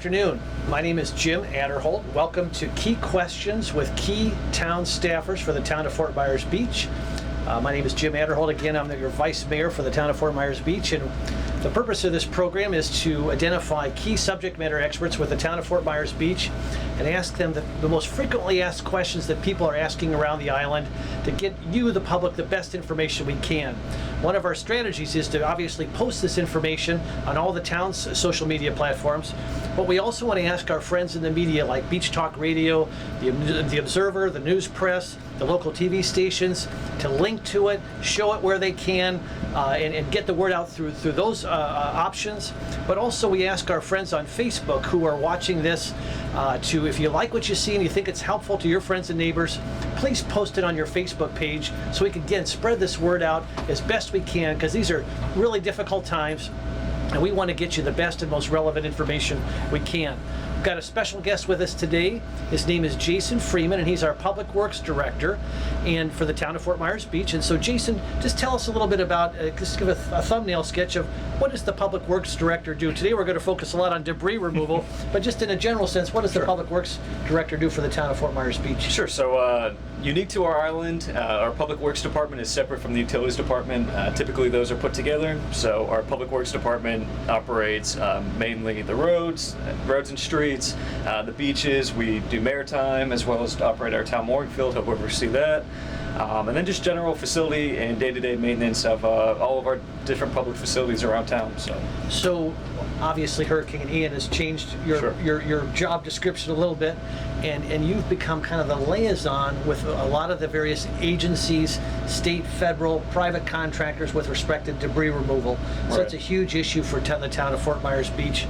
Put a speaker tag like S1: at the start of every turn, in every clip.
S1: Afternoon. My name is Jim Adderholt. Welcome to Key Questions with key town staffers for the town of Fort Myers Beach. My name is Jim Adderholt. Again, I'm your vice mayor for the town of Fort Myers Beach, and the purpose of this program is to identify key subject matter experts with the town of Fort Myers Beach and ask them the most frequently asked questions that people are asking around the island to get you, the public, the best information we can. One of our strategies is to obviously post this information on all the town's social media platforms, but we also want to ask our friends in the media like Beach Talk Radio, the Observer, the News Press, the local TV stations to link to it, show it where they can, and get the word out through those options. But also we ask our friends on Facebook who are watching this to, if you like what you see and you think it's helpful to your friends and neighbors, please post it on your Facebook page so we can, again, spread this word out as best we can, because these are really difficult times and we want to get you the best and most relevant information we can. We've got a special guest with us today. His name is Jason Freeman, and he's our Public Works Director and for the town of Fort Myers Beach. And so, Jason, just tell us a little bit about, just give a thumbnail sketch of what does the Public Works Director do? Today we're going to focus a lot on debris removal, but just in a general sense, what does the Public Works Director do for the town of Fort Myers Beach?
S2: Sure. So, unique to our island, our Public Works Department is separate from the Utilities Department. Typically those are put together. So our Public Works Department operates mainly the roads and streets, the beaches. We do maritime as well as operate our town mooring field. Hope you ever see that. And then just general facility and day-to-day maintenance of all of our different public facilities around town.
S1: So obviously Hurricane Ian has changed your job description a little bit, and you've become kind of the liaison with a lot of the various agencies, state, federal, private contractors with respect to debris removal. So it's a huge issue for the town of Fort Myers Beach.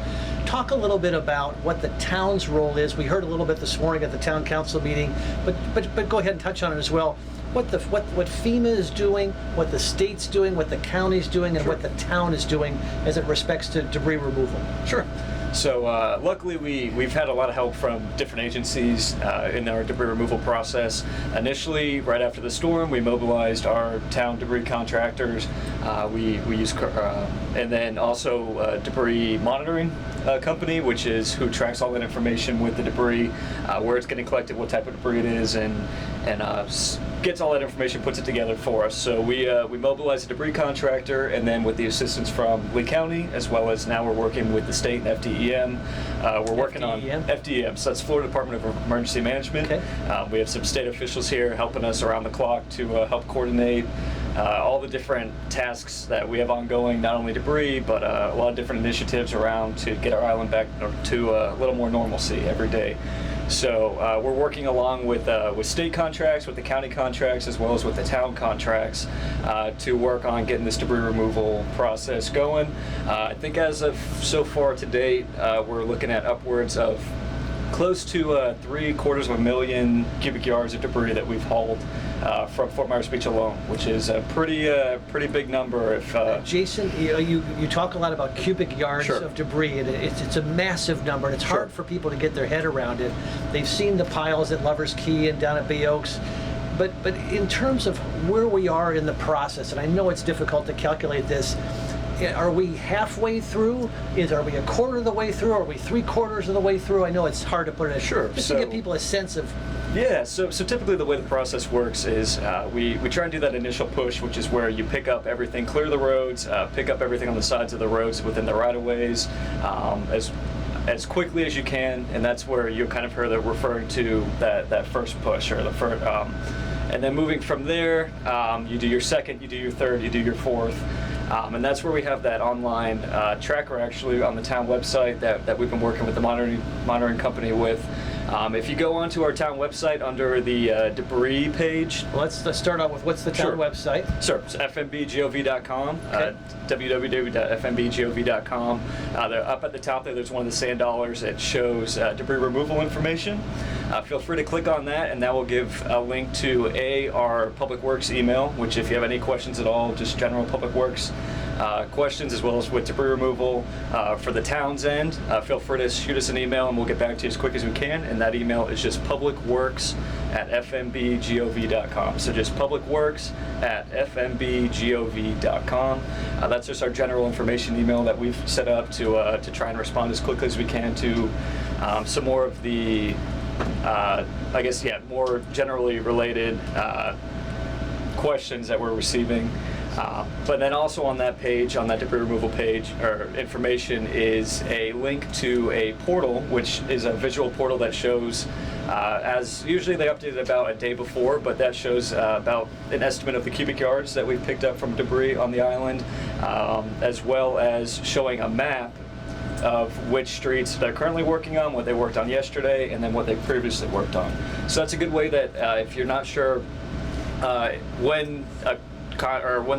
S1: Talk a little bit about what the town's role is. We heard a little bit this morning at the town council meeting, but go ahead and touch on it as well. What FEMA is doing, what the state's doing, what the county's doing, and what the town is doing as it respects to debris removal.
S2: Sure. So luckily we've had a lot of help from different agencies in our debris removal process. Initially, right after the storm, we mobilized our town debris contractors. We use and then also debris monitoring company, which is who tracks all that information with the debris, where it's getting collected, what type of debris it is, and gets all that information, puts it together for us. So we mobilized a debris contractor, and then with the assistance from Lee County, as well as now we're working with the state and FDEM. We're working on FDEM, so that's Florida Department of Emergency Management. Okay. We have some state officials here helping us around the clock to help coordinate all the different tasks that we have ongoing, not only debris, but a lot of different initiatives around to get our island back to a little more normalcy every day. So we're working along with state contracts, with the county contracts, as well as with the town contracts to work on getting this debris removal process going. I think as of so far to date, we're looking at upwards of close to 750,000 cubic yards of debris that we've hauled from Fort Myers Beach alone, which is a pretty big number. If
S1: Jason, you talk a lot about cubic yards of debris, and it's a massive number, and it's hard for people to get their head around it. They've seen the piles at Lovers Key and down at Bay Oaks, but in terms of where we are in the process, and I know it's difficult to calculate this, are we halfway through? Are we a quarter of the way through? Are we 3/4 of the way through? I know it's hard to put it. Just to give people a sense of.
S2: Yeah, so typically the way the process works is we try and do that initial push, which is where you pick up everything, clear the roads, pick up everything on the sides of the roads within the right-of-ways as quickly as you can, and that's where you kind of heard referring to that first push, or the first, and then moving from there, you do your second, you do your third, you do your fourth. And that's where we have that online tracker actually on the town website that we've been working with the monitoring company with. If you go onto our town website under the debris page.
S1: Well, let's start out with what's the town website?
S2: Sure, it's fmbgov.com, www.fmbgov.com. Up at the top there's one of the sand dollars that shows debris removal information. Feel free to click on that, and that will give a link to our Public Works email, which if you have any questions at all, just general Public Works questions as well as with debris removal for the town's end, feel free to shoot us an email and we'll get back to you as quick as we can. And that email is just publicworks@fmbgov.com. So just publicworks@fmbgov.com. That's just our general information email that we've set up to try and respond as quickly as we can to some more of the, more generally related questions that we're receiving. But then also on that page, on that debris removal page, or information is a link to a portal, which is a visual portal that shows, as usually they update it about a day before, but that shows about an estimate of the cubic yards that we've picked up from debris on the island, as well as showing a map of which streets they're currently working on, what they worked on yesterday, and then what they previously worked on. So that's a good way that if you're not sure when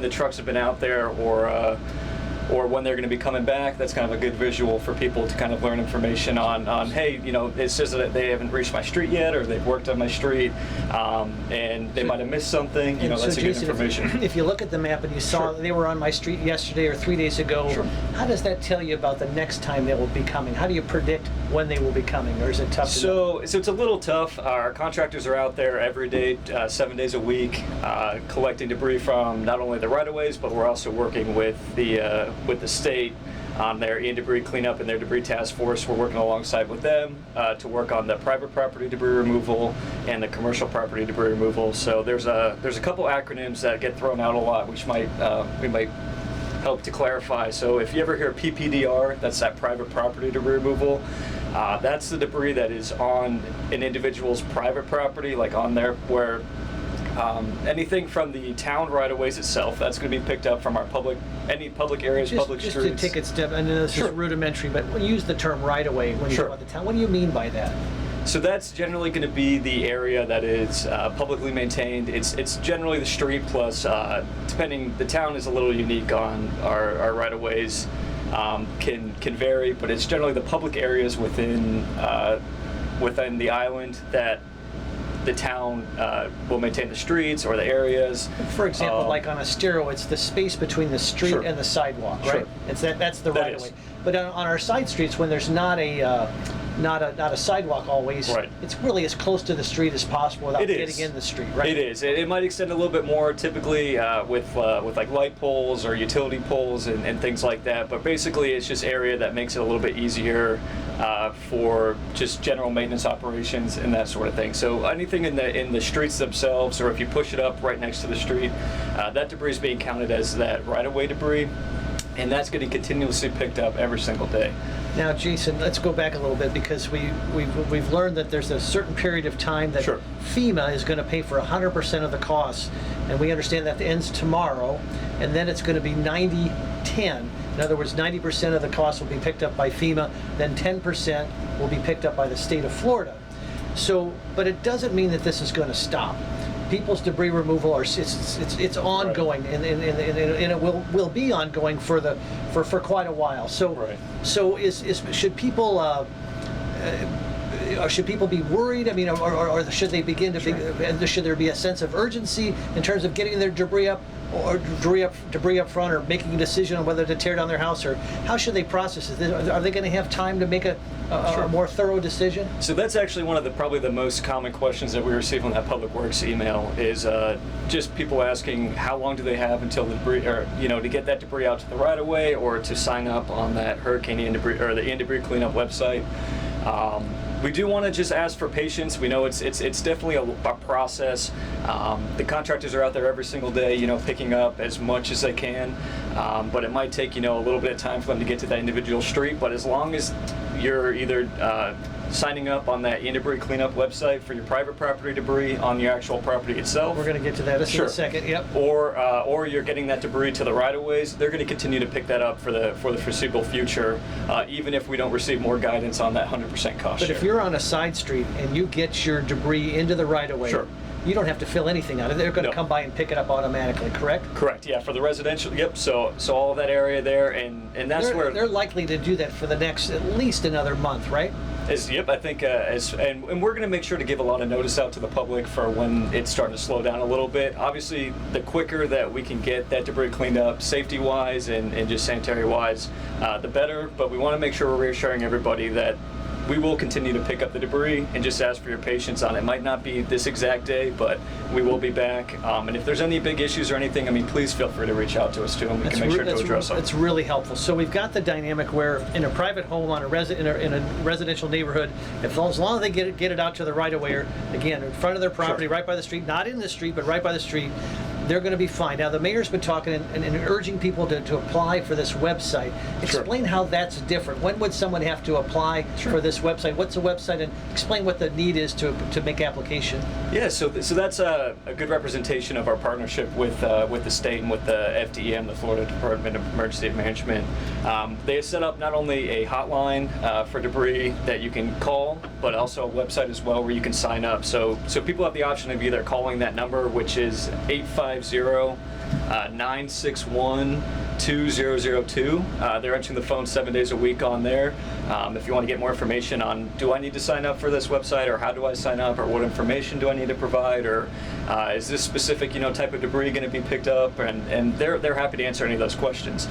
S2: the trucks have been out there, or when they're going to be coming back, that's kind of a good visual for people to kind of learn information on hey, it says that they haven't reached my street yet, or they've worked on my street, and they might have missed something. That's a good information.
S1: If you look at the map and you saw they were on my street yesterday or 3 days ago, how does that tell you about the next time they will be coming? How do you predict when they will be coming, or is it tough to know?
S2: So it's a little tough. Our contractors are out there every day, 7 days a week, collecting debris from not only the right-of-ways, but we're also working with the state on their debris cleanup and their debris task force. We're working alongside with them to work on the private property debris removal and the commercial property debris removal. So there's a couple acronyms that get thrown out a lot, which we might help to clarify. So if you ever hear PPDR, that's that private property debris removal. That's the debris that is on an individual's private property, like on there where anything from the town right-of-ways itself, that's going to be picked up from our any public areas, public streets.
S1: Just to take it step, I know this is rudimentary, but when you use the term right-of-way when you talk about the town, what do you mean by that?
S2: So that's generally going to be the area that is publicly maintained. It's generally the street plus, depending, the town is a little unique on our right-of-ways, can vary, but it's generally the public areas within the island that the town will maintain the streets or the areas.
S1: For example, like on Estero, it's the space between the street and the sidewalk, right? It's that's the right of way. But on our side streets, when there's not a sidewalk always, it's really as close to the street as possible without getting in the street, right?
S2: It is. It might extend a little bit more, typically with like light poles or utility poles and things like that. But basically, it's just area that makes it a little bit easier for just general maintenance operations and that sort of thing. So anything in the streets themselves, or if you push it up right next to the street, that debris is being counted as that right-of-way debris, and that's getting continuously picked up every single day.
S1: Now, Jason, let's go back a little bit, because we've learned that there's a certain period of time that FEMA is going to pay for 100% of the costs, and we understand that ends tomorrow, and then it's going to be 90-10. In other words, 90% of the costs will be picked up by FEMA, then 10% will be picked up by the state of Florida. So, but it doesn't mean that this is going to stop. People's debris removal it's ongoing, and it will be ongoing for quite a while. So should people be worried? I mean, or should they begin to should there be a sense of urgency in terms of getting their debris up, or debris up front, or making a decision on whether to tear down their house, or how should they process it? Are they going to have time to make a more thorough decision?
S2: So that's actually one of probably the most common questions that we receive on that Public Works email is just people asking how long do they have until the debris, or to get that debris out to the right of way, or to sign up on that hurricane debris or the debris cleanup website. We do want to just ask for patience. We know it's definitely a process. The contractors are out there every single day, picking up as much as they can. But it might take, a little bit of time for them to get to that individual street. But as long as you're either signing up on that debris cleanup website for your private property debris on your actual property itself.
S1: We're going to get to that in a second. Yep.
S2: Or you're getting that debris to the right-of-ways. They're going to continue to pick that up for the foreseeable future, even if we don't receive more guidance on that 100% cost share.
S1: But if you're on a side street and you get your debris into the right-of-way, you don't have to fill anything out. They're going to
S2: No.
S1: come by and pick it up automatically, correct?
S2: Correct. Yeah, for the residential. Yep. So all of that area there, and that's
S1: They're,
S2: where
S1: they're likely to do that for the next at least another month, right?
S2: Yep, I think, and we're going to make sure to give a lot of notice out to the public for when it's starting to slow down a little bit. Obviously, the quicker that we can get that debris cleaned up, safety-wise and just sanitary-wise, the better. But we want to make sure we're reassuring everybody that we will continue to pick up the debris and just ask for your patience on it. It might not be this exact day, but we will be back. And if there's any big issues or anything, I mean, please feel free to reach out to us too, and we can make sure to address them.
S1: That's really helpful. So we've got the dynamic where in a private home on in a residential neighborhood, as long as they get it out to the right of way, or again in front of their property,
S2: Sure.
S1: right by the street, not in the street, but right by the street, they're going to be fine. Now the mayor's been talking and urging people to apply for this website. Explain how that's different. When would someone have to apply for this website? What's the website, and explain what the need is to make application.
S2: Yeah, so that's a good representation of our partnership with the state and with the FDEM, the Florida Department of Emergency Management. They have set up not only a hotline for debris that you can call, but also a website as well where you can sign up. So people have the option of either calling that number, which is 850-961-2002. They're answering the phone 7 days a week on there. If you want to get more information on, do I need to sign up for this website, or how do I sign up, or what information do I need to provide, or is this specific type of debris going to be picked up, and they're happy to answer any of those questions.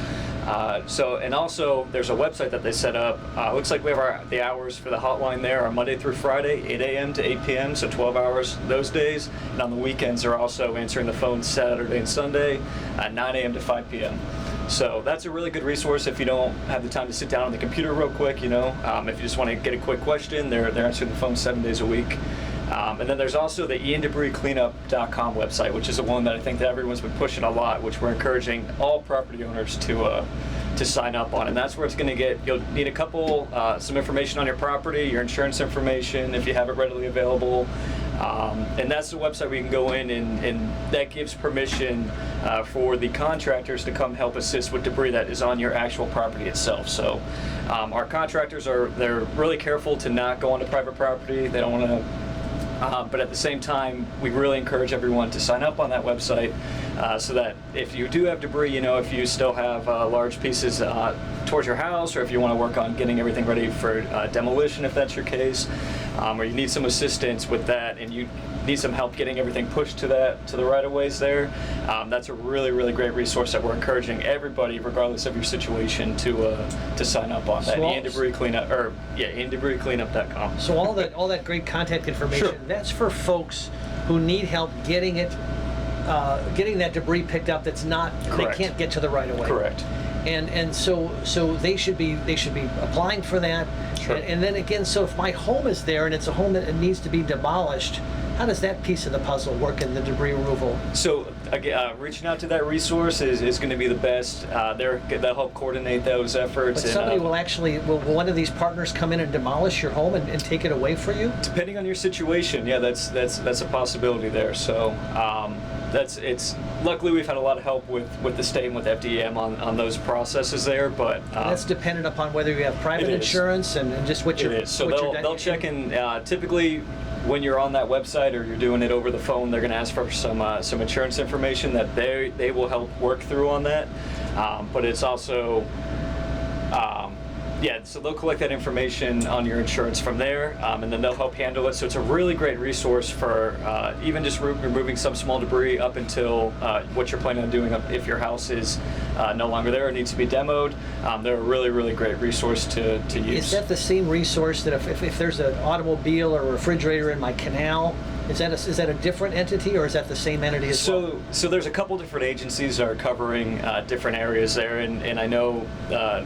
S2: And also there's a website that they set up. Looks like we have the hours for the hotline there are Monday through Friday, 8 a.m. to 8 p.m., so 12 hours those days. And on the weekends, they're also answering the phone Saturday and Sunday at 9 a.m. to 5 p.m. So that's a really good resource if you don't have the time to sit down on the computer real quick, if you just want to get a quick question, they're answering the phone 7 days a week. And then there's also the iandebriscleanup.com website, which is the one that I think that everyone's been pushing a lot, which we're encouraging all property owners to sign up on. And that's where it's going to you'll need some information on your property, your insurance information, if you have it readily available. And that's the website where you can go in, and that gives permission for the contractors to come help assist with debris that is on your actual property itself. So our contractors they're really careful to not go onto private property. They don't want to. But at the same time, we really encourage everyone to sign up on that website so that if you do have debris, if you still have large pieces towards your house, or if you want to work on getting everything ready for demolition, if that's your case, or you need some assistance with that, and you need some help getting everything pushed to the right-of-ways there, that's a really, really great resource that we're encouraging everybody, regardless of your situation, to sign up on that. iandebriscleanup.com.
S1: So all that great contact information,
S2: Sure.
S1: that's for folks who need help getting that debris picked up that's not,
S2: Correct.
S1: they can't get to the right of way.
S2: Correct.
S1: And so they should be applying for that.
S2: Sure.
S1: And then again, so if my home is there and it's a home that it needs to be demolished, how does that piece of the puzzle work in the debris removal?
S2: So again, reaching out to that resource is going to be the best. They'll help coordinate those efforts.
S1: But somebody will one of these partners come in and demolish your home and take it away for you?
S2: Depending on your situation, yeah, that's a possibility there. So luckily we've had a lot of help with the state and with FDEM on those processes there, but
S1: that's dependent upon whether you have private insurance and just what you're.
S2: It is. So they'll check in. Typically, when you're on that website or you're doing it over the phone, they're going to ask for some insurance information that they will help work through on that. But it's also so they'll collect that information on your insurance from there, and then they'll help handle it. So it's a really great resource for even just removing some small debris up until what you're planning on doing if your house is no longer there or needs to be demoed. They're a really, really great resource to use.
S1: Is that the same resource that if there's an automobile or a refrigerator in my canal, is that a different entity, or is that the same entity as well?
S2: So there's a couple different agencies that are covering different areas there, and I know the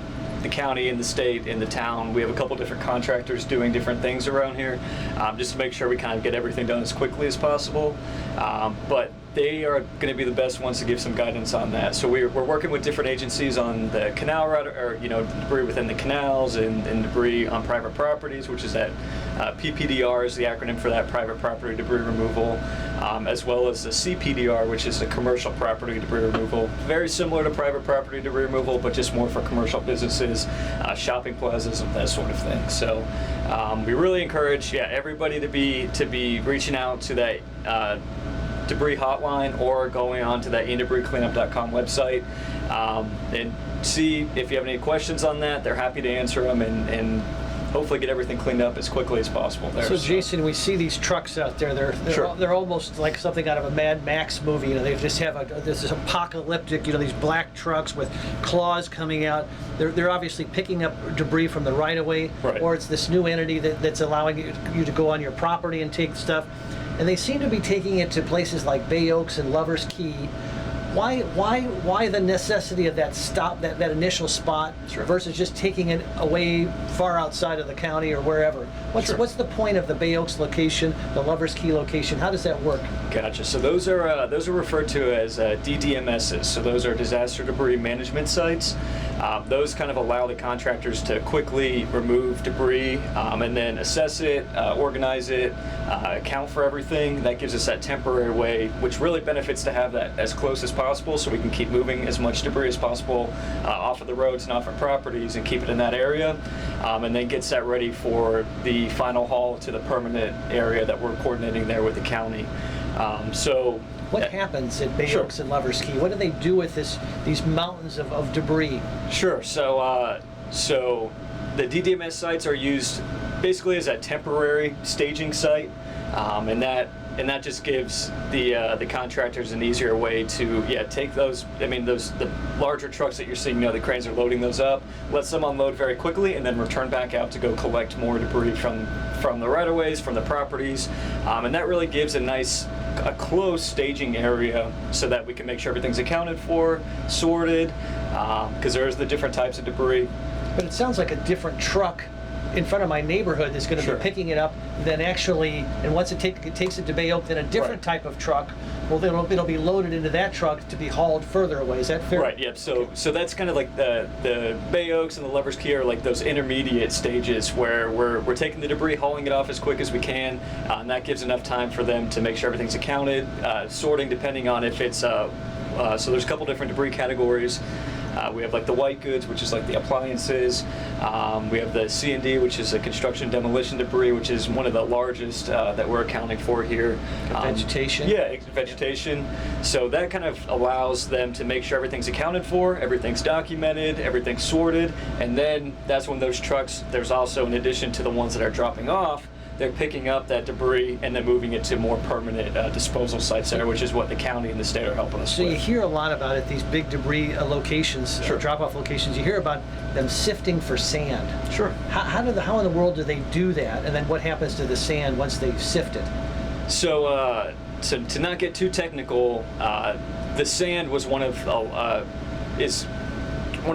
S2: county and the state and the town, we have a couple different contractors doing different things around here, just to make sure we kind of get everything done as quickly as possible. But they are going to be the best ones to give some guidance on that. So we're working with different agencies on the canal route, or debris within the canals, and debris on private properties, which is that PPDR is the acronym for that, private property debris removal, as well as the CPDR, which is the commercial property debris removal. Very similar to private property debris removal, but just more for commercial businesses, shopping plazas, and that sort of thing. So We really encourage everybody to be reaching out to that debris hotline or going on to that indebriscleanup.com website and see if you have any questions on that. They're happy to answer them and hopefully get everything cleaned up as quickly as possible there.
S1: So Jason, we see these trucks out there. They're almost like something out of a Mad Max movie. They just have this is apocalyptic. These black trucks with claws coming out. They're obviously picking up debris from the right of way,
S2: right.
S1: Or it's this new entity that's allowing you to go on your property and take stuff. And they seem to be taking it to places like Bay Oaks and Lovers Key. Why the necessity of that stop, that initial spot, versus just taking it away far outside of the county or wherever? What's the point of the Bay Oaks location, the Lovers Key location? How does that work?
S2: Gotcha. So those are referred to as DDMSs. So those are disaster debris management sites. Those kind of allow the contractors to quickly remove debris and then assess it, organize it, account for everything. That gives us that temporary way, which really benefits to have that as close as possible so we can keep moving as much debris as possible off of the roads and off of properties and keep it in that area, and then gets that ready for the final haul to the permanent area that we're coordinating there with the county.
S1: What happens at Bay Oaks and Lovers Key? What do they do with these mountains of debris?
S2: Sure. So the DDMS sites are used basically as a temporary staging site, and that just gives the contractors an easier way to take those. I mean, the larger trucks that you're seeing, the cranes are loading those up, lets them unload very quickly, and then return back out to go collect more debris from the right-of-ways, from the properties, and that really gives a close staging area so that we can make sure everything's accounted for, sorted, because there's the different types of debris.
S1: But it sounds like a different truck in front of my neighborhood is going to be picking it up than actually, and once it takes it to Bay Oak, then a different type of truck, well, it'll be loaded into that truck to be hauled further away. Is that fair?
S2: Right, yep. So that's kind of like the Bay Oaks and the Lovers Key are like those intermediate stages where we're taking the debris, hauling it off as quick as we can, and that gives enough time for them to make sure everything's accounted, sorting depending on if it's, so there's a couple different debris categories. We have like the white goods, which is like the appliances. We have the C&D, which is the construction demolition debris, which is one of the largest that we're accounting for here.
S1: Vegetation?
S2: Yeah, vegetation. So that kind of allows them to make sure everything's accounted for, everything's documented, everything's sorted, and then that's when those trucks, there's also, in addition to the ones that are dropping off, they're picking up that debris and then moving it to more permanent disposal sites there, which is what the county and the state are helping us with.
S1: So you hear a lot about it, these big debris locations, drop-off locations. You hear about them sifting for sand.
S2: Sure.
S1: How in the world do they do that? And then what happens to the sand once they've sifted?
S2: So to not get too technical, the sand was one of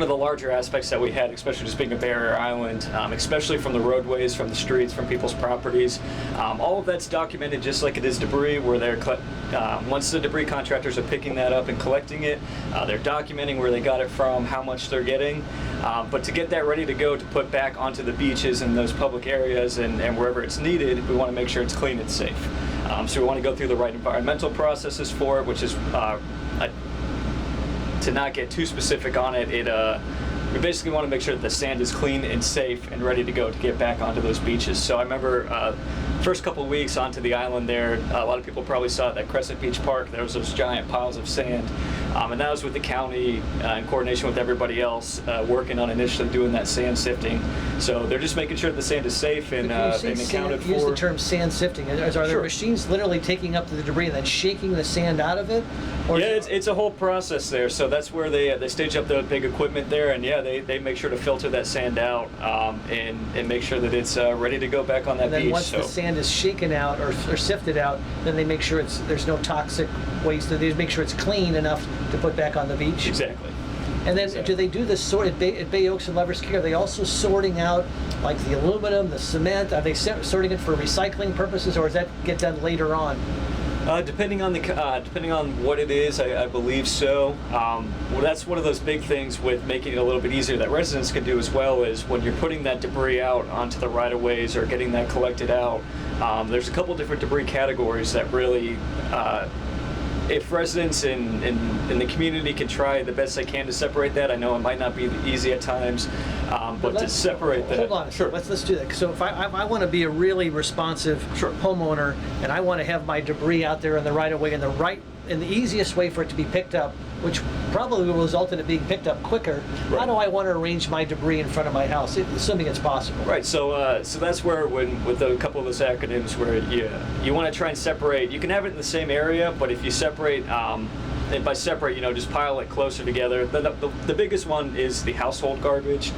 S2: the larger aspects that we had, especially just being a barrier island, especially from the roadways, from the streets, from people's properties. All of that's documented just like it is debris, where they're once the debris contractors are picking that up and collecting it, they're documenting where they got it from, how much they're getting. But to get that ready to go to put back onto the beaches and those public areas and wherever it's needed, we want to make sure it's clean and safe. So we want to go through the right environmental processes for it, which is to not get too specific on it, we basically want to make sure that the sand is clean and safe and ready to go to get back onto those beaches. So I remember first couple of weeks onto the island there, a lot of people probably saw it at Crescent Beach Park. There was those giant piles of sand, and that was with the county in coordination with everybody else working on initially doing that sand sifting. So they're just making sure that the sand is safe and accounted for.
S1: Use the term sand sifting. Are there machines literally taking up the debris and then shaking the sand out of it?
S2: Or it's a whole process there. So that's where they stage up the big equipment there, and they make sure to filter that sand out and make sure that it's ready to go back on that
S1: and then
S2: beach.
S1: Once the sand is shaken out or sifted out, then they make sure there's no toxic waste. They make sure it's clean enough to put back on the beach.
S2: Exactly.
S1: And then do they do this sort at Bay Oaks and Lovers Key? Are they also sorting out like the aluminum, the cement? Are they sorting it for recycling purposes, or does that get done later on?
S2: Depending on what it is, I believe so. Well, that's one of those big things with making it a little bit easier that residents can do as well, is when you're putting that debris out onto the right-of-ways or getting that collected out, there's a couple different debris categories that really, if residents in the community can try the best they can to separate that, I know it might not be easy at times, But to separate that.
S1: Hold on.
S2: Sure.
S1: Let's do that. So if I want to be a really responsive
S2: Sure.
S1: homeowner, and I want to have my debris out there in the right of way, and the easiest way for it to be picked up, which probably will result in it being picked up quicker.
S2: Right.
S1: How do I want to arrange my debris in front of my house, assuming it's possible?
S2: Right. So that's where, with a couple of those acronyms, where you want to try and separate. You can have it in the same area, but if you separate. And by separate, just pile it closer together. The biggest one is the household garbage.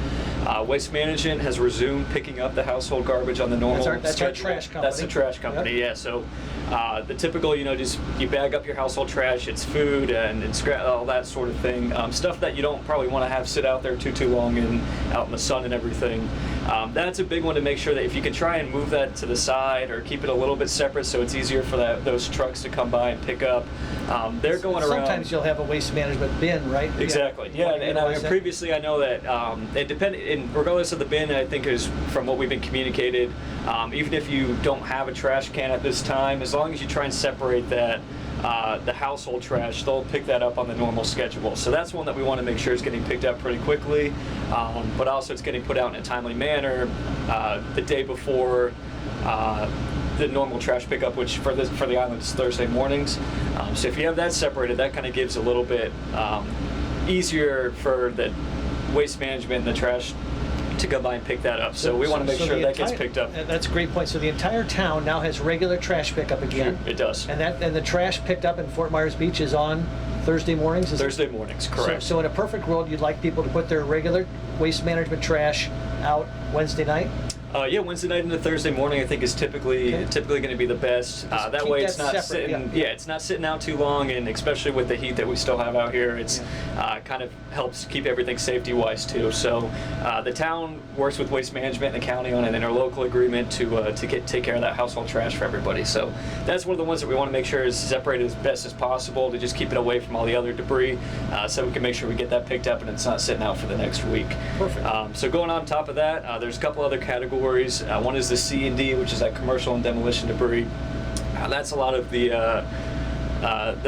S2: Waste Management has resumed picking up the household garbage on the normal schedule.
S1: That's our trash company.
S2: That's the trash company,
S1: Yep.
S2: yeah. So the typical, just you bag up your household trash. It's food and scrap, all that sort of thing. Stuff that you don't probably want to have sit out there too long and out in the sun and everything. That's a big one to make sure that if you can try and move that to the side or keep it a little bit separate so it's easier for those trucks to come by and pick up. They're going around.
S1: Sometimes you'll have a waste management bin, right?
S2: Exactly. Yeah, and previously I know that regardless of the bin, I think is from what we've been communicated, even if you don't have a trash can at this time, as long as you try and separate that, the household trash, they'll pick that up on the normal schedule. So that's one that we want to make sure is getting picked up pretty quickly, but also it's getting put out in a timely manner the day before the normal trash pickup, which for the island is Thursday mornings. So if you have that separated, that kind of gives a little bit easier for the Waste Management and the trash to come by and pick that up. So we want to make sure that gets picked up.
S1: That's a great point. So the entire town now has regular trash pickup again.
S2: Sure, it does.
S1: And the trash picked up in Fort Myers Beach is on Thursday mornings?
S2: Thursday mornings, correct.
S1: So in a perfect world, you'd like people to put their regular Waste Management trash out Wednesday night?
S2: Yeah, Wednesday night into Thursday morning, I think is typically going to be the best. That way, it's not
S1: separate,
S2: sitting. Yeah, it's not sitting out too long, and especially with the heat that we still have out here, it's kind of helps keep everything safety-wise too. So the town works with Waste Management and the county on an interlocal agreement to take care of that household trash for everybody. So that's one of the ones that we want to make sure is separated as best as possible to just keep it away from all the other debris, so we can make sure we get that picked up and it's not sitting out for the next week.
S1: Perfect.
S2: So going on top of that, there's a couple other categories. One is the C&D, which is that commercial and demolition debris. That's a lot of the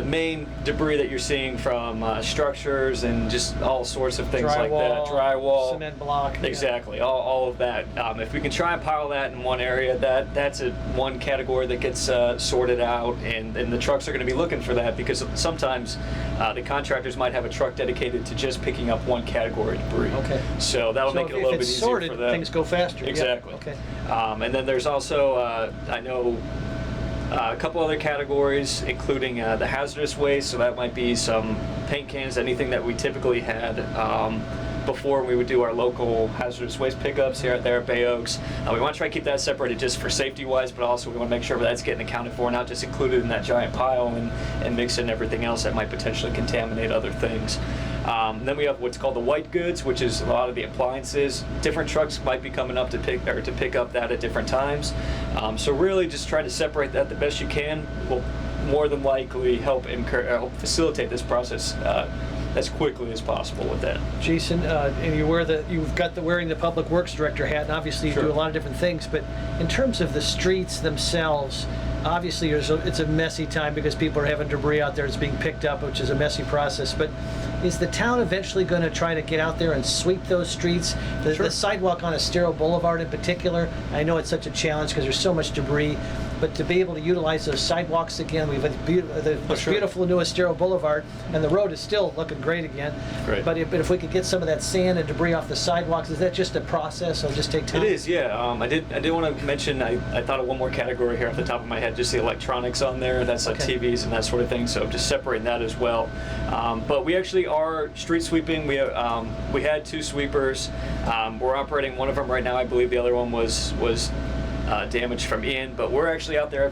S2: main debris that you're seeing from structures and just all sorts of things like that. Drywall,
S1: cement block.
S2: Exactly, all of that. If we can try and pile that in one area, that's one category that gets sorted out, and the trucks are going to be looking for that because sometimes the contractors might have a truck dedicated to just picking up one category of debris.
S1: Okay.
S2: So that'll make it a little bit easier
S1: sorted,
S2: for them.
S1: things go faster.
S2: Exactly.
S1: Yeah. Okay.
S2: And then there's also, I know, a couple other categories, including the hazardous waste, so that might be some paint cans, anything that we typically had before we would do our local hazardous waste pickups here at Bay Oaks. We want to try to keep that separated just for safety-wise, but also we want to make sure that's getting accounted for, not just included in that giant pile and mix in everything else that might potentially contaminate other things. Then we have what's called the white goods, which is a lot of the appliances. Different trucks might be coming up to pick up that at different times. So really just try to separate that the best you can will more than likely help facilitate this process as quickly as possible with that.
S1: Jason, and you've got wearing the Public Works Director hat, and obviously you do a lot of different things, but in terms of the streets themselves, obviously it's a messy time because people are having debris out there that's being picked up, which is a messy process, but is the town eventually going to try to get out there and sweep those streets? The sidewalk on Estero Boulevard in particular, I know it's such a challenge because there's so much debris, but to be able to utilize those sidewalks again, we've had the beautiful new Estero Boulevard, and the road is still looking great again.
S2: Great.
S1: But if we could get some of that sand and debris off the sidewalks, is that just a process? It'll just take time?
S2: It is, yeah. I did want to mention, I thought of one more category here off the top of my head, just the electronics on there. That's like TVs and that sort of thing, so just separating that as well. But we actually are street sweeping. We had 2 sweepers. We're operating one of them right now. I believe the other one was damage from Ian, but we're actually out there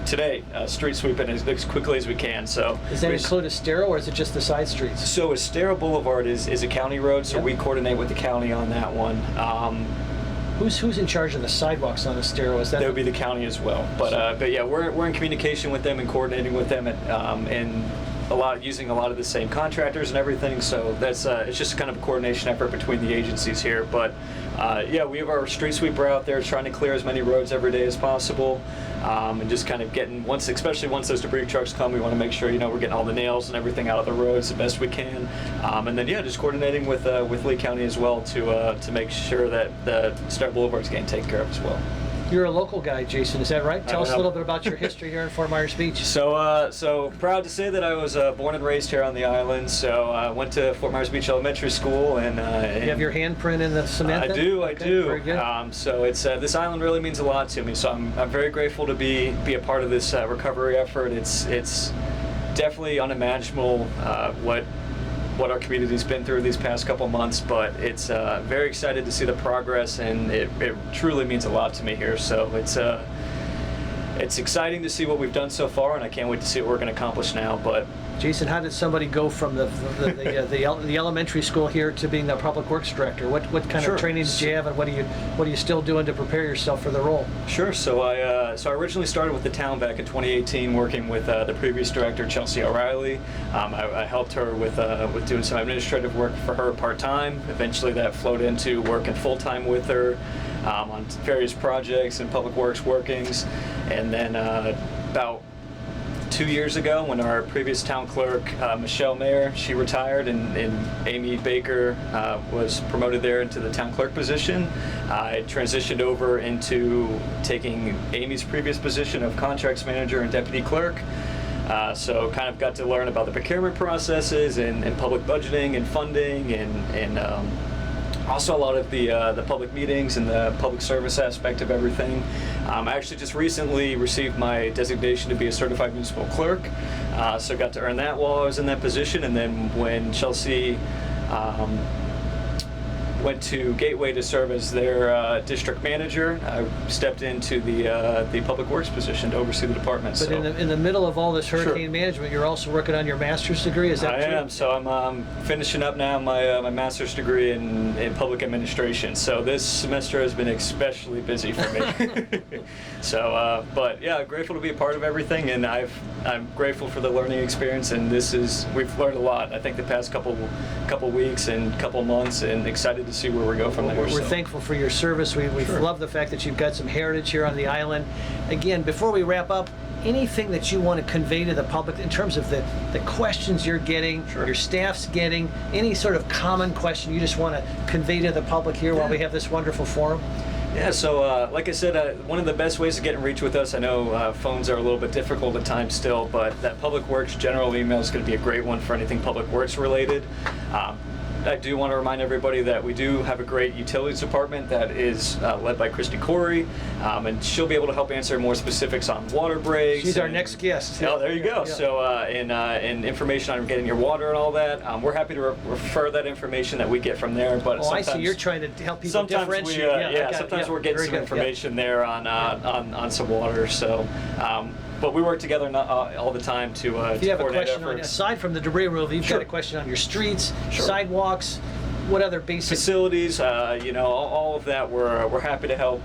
S2: today street sweeping as quickly as we can. So
S1: does that include Estero, or is it just the side streets?
S2: So Estero Boulevard is a county road, so we coordinate with the county on that one.
S1: Who's in charge of the sidewalks on Estero? Is that
S2: would be the county as well. But yeah, we're in communication with them and coordinating with them and using a lot of the same contractors and everything. So that's it's just kind of a coordination effort between the agencies here. But yeah, we have our street sweeper out there trying to clear as many roads every day as possible. and just kind of getting, especially once those debris trucks come, we want to make sure, we're getting all the nails and everything out of the roads the best we can. And then, just coordinating with Lee County as well to make sure that the Star Boulevard is getting taken care of as well.
S1: You're a local guy, Jason, is that right? Tell us a little bit about your history here in Fort Myers Beach.
S2: So proud to say that I was born and raised here on the island. So I went to Fort Myers Beach Elementary School, and
S1: you have your handprint in the cement?
S2: I do.
S1: Very good.
S2: So it's this island really means a lot to me. So I'm very grateful to be a part of this recovery effort. It's definitely unimaginable what our community's been through these past couple months, but it's very excited to see the progress, and it truly means a lot to me here. So it's exciting to see what we've done so far, and I can't wait to see what we're going to accomplish now. But
S1: Jason, how did somebody go from the elementary school here to being the public works director? What kind of training did you have, and what are you still doing to prepare yourself for the role?
S2: Sure. So I originally started with the town back in 2018, working with the previous director, Chelsea O'Reilly. I helped her with doing some administrative work for her part-time. Eventually that flowed into working full-time with her on various projects and public works workings. And then about 2 years ago, when our previous town clerk, Michelle Mayer, she retired, and Amy Baker was promoted there into the town clerk position, I transitioned over into taking Amy's previous position of contracts manager and deputy clerk. So kind of got to learn about the procurement processes and public budgeting and funding and also a lot of the public meetings and the public service aspect of everything. I actually just recently received my designation to be a certified municipal clerk, so got to earn that while I was in that position. And then when Chelsea went to Gateway to serve as their district manager, I stepped into the public works position to oversee the department.
S1: But in the middle of all this hurricane management, you're also working on your master's degree, is that true?
S2: I am. So I'm finishing up now my master's degree in public administration. So this semester has been especially busy for me. So, but yeah, grateful to be a part of everything, and I'm grateful for the learning experience. And we've learned a lot, I think, the past couple weeks and couple months, and excited to see where we go from there.
S1: We're thankful for your service. We love the fact that you've got some heritage here on the island. Again, before we wrap up, anything that you want to convey to the public in terms of the questions you're getting, your staff's getting, any sort of common question you just want to convey to the public here while we have this wonderful forum?
S2: Yeah, so like I said, one of the best ways to get in reach with us, I know phones are a little bit difficult at times still, but that Public Works general email is going to be a great one for anything Public Works related. I do want to remind everybody that we do have a great utilities department that is led by Christy Corey, and she'll be able to help answer more specifics on water breaks.
S1: She's our next guest.
S2: Oh, there you go.
S1: Yeah.
S2: So, and information on getting your water and all that. We're happy to refer that information that we get from there. But
S1: I see. You're trying to help people differentiate.
S2: Sometimes we're getting some information there on some water. So. But we work together all the time to
S1: if you have a question
S2: efforts.
S1: aside from the debris removal, you've got a question on your streets, sidewalks, what other basic
S2: facilities, all of that. We're happy to help.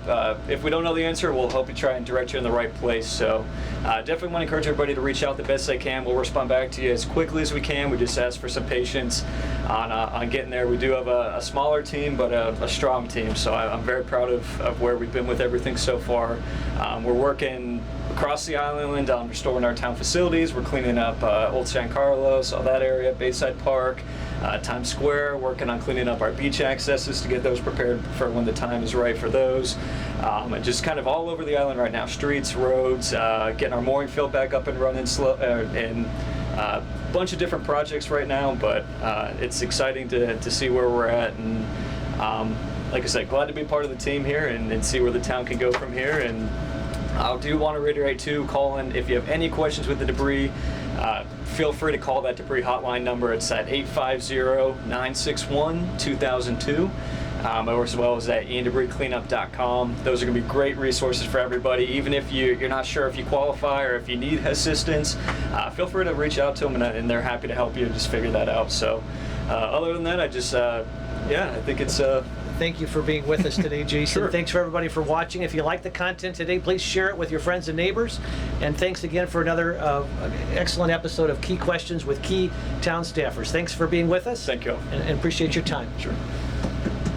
S2: If we don't know the answer, we'll help you try and direct you in the right place. So definitely want to encourage everybody to reach out the best they can. We'll respond back to you as quickly as we can. We just ask for some patience on getting there. We do have a smaller team, but a strong team. So I'm very proud of where we've been with everything so far. We're working across the island on restoring our town facilities. We're cleaning up Old San Carlos, all that area, Bayside Park, Times Square, working on cleaning up our beach accesses to get those prepared for when the time is right for those. And just kind of all over the island right now, streets, roads, getting our mooring field back up and running and a bunch of different projects right now, but it's exciting to see where we're at. And like I said, glad to be part of the team here and see where the town can go from here. And I do want to reiterate too, call in if you have any questions with the debris. Feel free to call that debris hotline number. It's at 850-961-2002, as well as at iandebriscleanup.com. Those are going to be great resources for everybody. Even if you're not sure if you qualify or if you need assistance, feel free to reach out to them, and they're happy to help you just figure that out. So other than that, I just, I think it's...
S1: Thank you for being with us today, Jason.
S2: Sure.
S1: Thanks for everybody for watching. If you like the content today, please share it with your friends and neighbors. And thanks again for another excellent episode of Key Questions with Key Town Staffers. Thanks for being with us.
S2: Thank you.
S1: And appreciate your time.
S2: Sure.